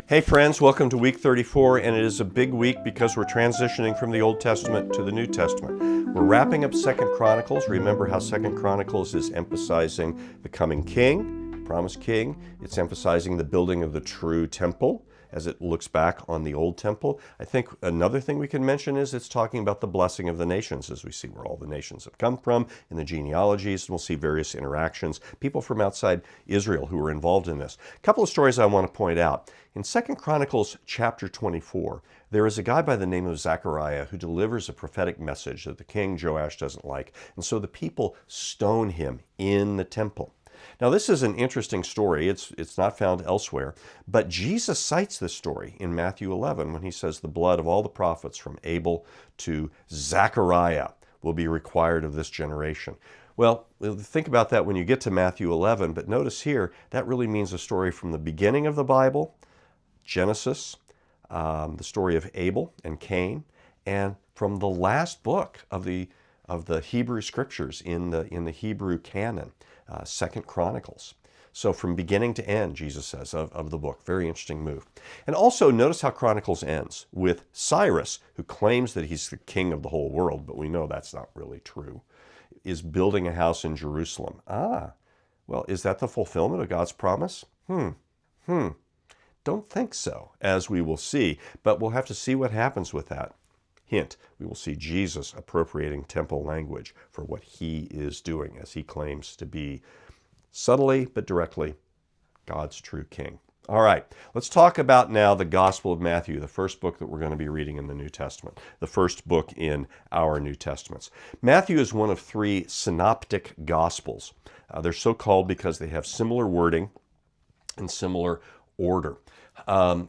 Hey friends, welcome to week 34, and it is a big week because we're transitioning from the Old Testament to the New Testament. We're wrapping up 2 Chronicles. Remember how 2 Chronicles is emphasizing the coming king, promised king. It's emphasizing the building of the true temple as it looks back on the old temple. I think another thing we can mention is it's talking about the blessing of the nations, as we see where all the nations have come from in the genealogies, and we'll see various interactions, people from outside Israel who were involved in this. A couple of stories I want to point out. In 2 Chronicles chapter 24, there is a guy by the name of Zechariah who delivers a prophetic message that the king Joash doesn't like, and so the people stone him in the temple. Now, this is an interesting story. It's not found elsewhere, but Jesus cites this story in Matthew 11 when he says the blood of all the prophets from Abel to Zechariah will be required of this generation. Well, think about that when you get to Matthew 11, but notice here, that really means a story from the beginning of the Bible, Genesis, the story of Abel and Cain, and from the last book of the Hebrew Scriptures in the Hebrew canon, 2 Chronicles. So from beginning to end, Jesus says, of the book. Very interesting move. And also notice how Chronicles ends with Cyrus, who claims that he's the king of the whole world, but we know that's not really true, is building a house in Jerusalem. Well, is that the fulfillment of God's promise? Don't think so, as we will see, but we'll have to see what happens with that. Hint, we will see Jesus appropriating temple language for what he is doing as he claims to be subtly but directly God's true king. All right, let's talk about now the Gospel of Matthew, the first book that we're going to be reading in the New Testament, the first book in our New Testaments. Matthew is one of three synoptic Gospels. They're so called because they have similar wording and similar order.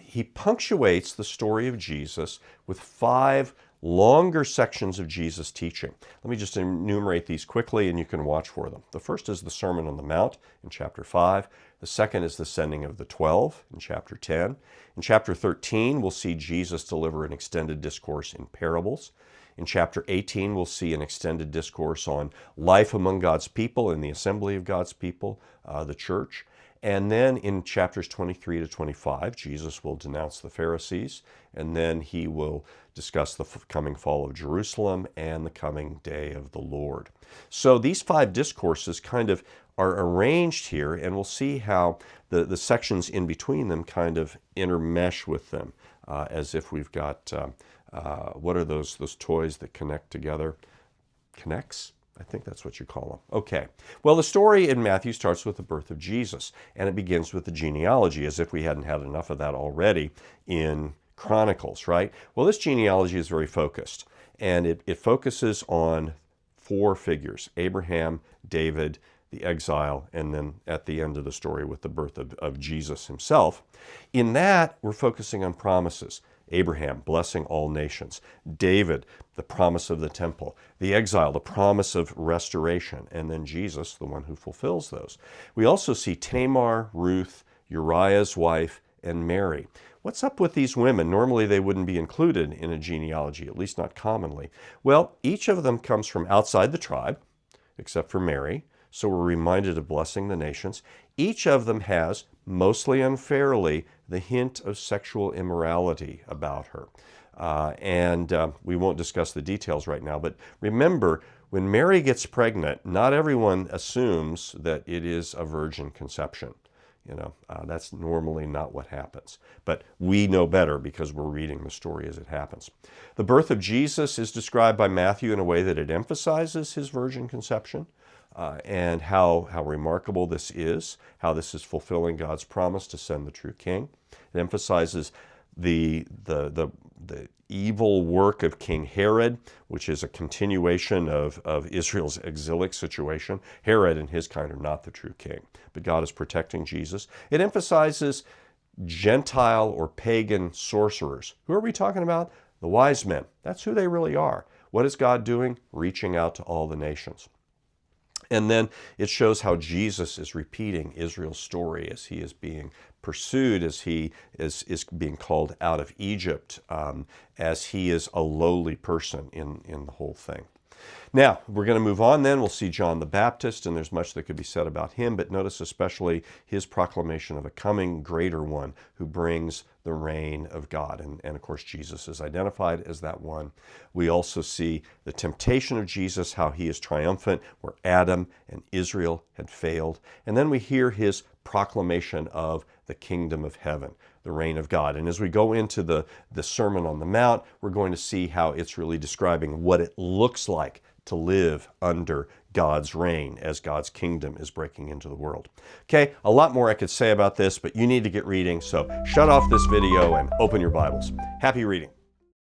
He punctuates the story of Jesus with 5 longer sections of Jesus' teaching. Let me just enumerate these quickly and you can watch for them. The first is the Sermon on the Mount in chapter 5. The second is the sending of the 12 in chapter 10. In chapter 13, we'll see Jesus deliver an extended discourse in parables. In chapter 18, we'll see an extended discourse on life among God's people in the assembly of God's people, the church. And then in chapters 23 to 25, Jesus will denounce the Pharisees, and then he will discuss the coming fall of Jerusalem and the coming day of the Lord. So these 5 discourses kind of are arranged here, and we'll see how the sections in between them kind of intermesh with them, as if we've got, what are those toys that connect together? Connects? I think that's what you call them. Okay. Well, the story in Matthew starts with the birth of Jesus, and it begins with the genealogy, as if we hadn't had enough of that already in Chronicles, right? Well, this genealogy is very focused, and it focuses on 4 figures: Abraham, David, the exile, and then at the end of the story with the birth of Jesus himself. In that, we're focusing on promises. Abraham, blessing all nations. David, the promise of the temple. The exile, the promise of restoration. And then Jesus, the one who fulfills those. We also see Tamar, Ruth, Uriah's wife, and Mary. What's up with these women? Normally they wouldn't be included in a genealogy, at least not commonly. Well, each of them comes from outside the tribe, except for Mary. So we're reminded of blessing the nations. Each of them has, mostly unfairly, the hint of sexual immorality about her. And we won't discuss the details right now, but remember, when Mary gets pregnant, not everyone assumes that it is a virgin conception. That's normally not what happens. But we know better because we're reading the story as it happens. The birth of Jesus is described by Matthew in a way that it emphasizes his virgin conception. And how remarkable this is, how this is fulfilling God's promise to send the true king. It emphasizes the evil work of King Herod, which is a continuation of Israel's exilic situation. Herod and his kind are not the true king, but God is protecting Jesus. It emphasizes Gentile or pagan sorcerers. Who are we talking about? The wise men. That's who they really are. What is God doing? Reaching out to all the nations. And then it shows how Jesus is repeating Israel's story as he is being pursued, as he is being called out of Egypt, as he is a lowly person in the whole thing. Now, we're going to move on then. We'll see John the Baptist, and there's much that could be said about him, but notice especially his proclamation of a coming greater one who brings the reign of God. And of course, Jesus is identified as that one. We also see the temptation of Jesus, how he is triumphant, where Adam and Israel had failed. And then we hear his proclamation of the kingdom of heaven, the reign of God. And as we go into the Sermon on the Mount, we're going to see how it's really describing what it looks like to live under God's reign as God's kingdom is breaking into the world. Okay, a lot more I could say about this, but you need to get reading, so shut off this video and open your Bibles. Happy reading.